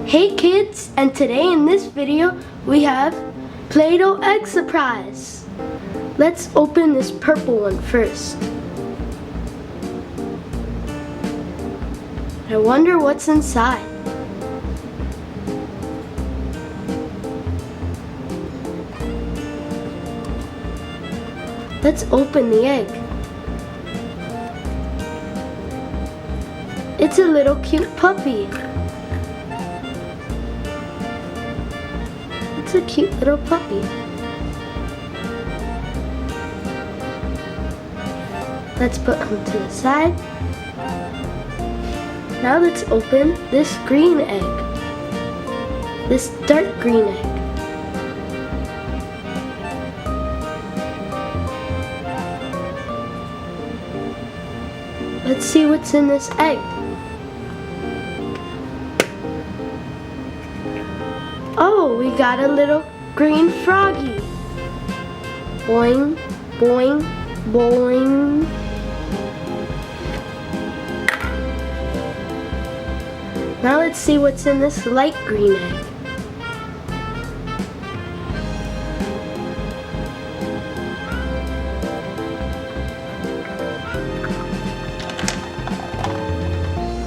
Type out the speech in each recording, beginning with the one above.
Hey kids, and today in this video we have Play-Doh egg surprise. Let's open this purple one first. I wonder what's inside. Let's open the egg. It's a little cute puppy. It's a cute little puppy. Let's put him to the side. Now let's open this green egg. This dark green egg. Let's see what's in this egg. Oh, we got a little green froggy. Boing, boing, boing. Now let's see what's in this light green egg.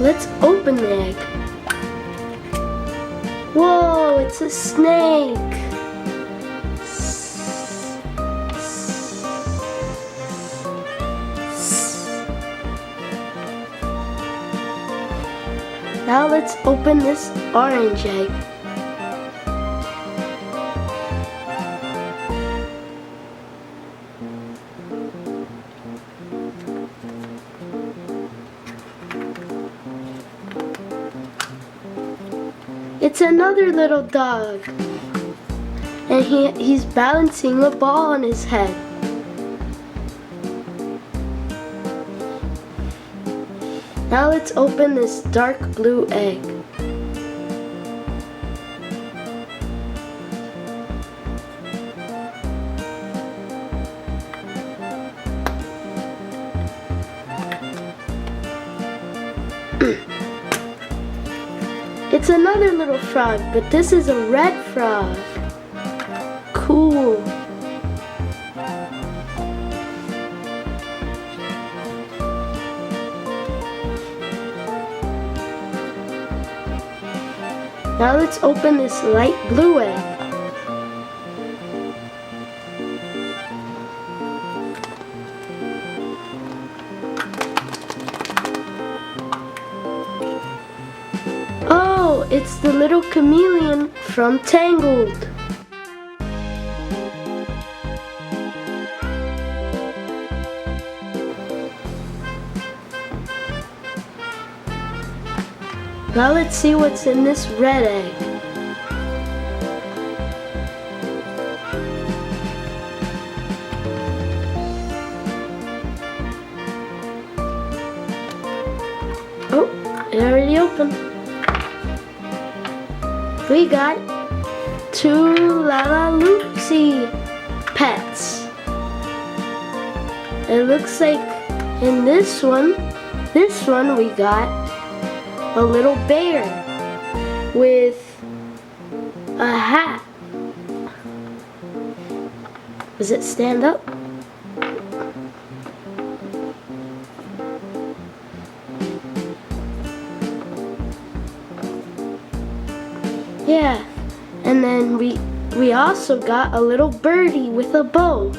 Let's open the egg. Whoa, it's a snake. Now let's open this orange egg. It's another little dog, and he's balancing a ball on his head. Now let's open this dark blue egg. It's another little frog, but this is a red frog. Cool. Now let's open this light blue egg. Oh, it's the little chameleon from Tangled. Now let's see what's in this red egg. Oh, it already opened. We got two Lalaloopsy pets. It looks like in this one we got a little bear with a hat. Does it stand up? Yeah, and then we also got a little birdie with a bow.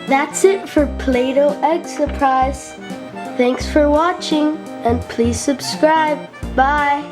That's it for Play-Doh Egg Surprise. Thanks for watching, and please subscribe. Bye.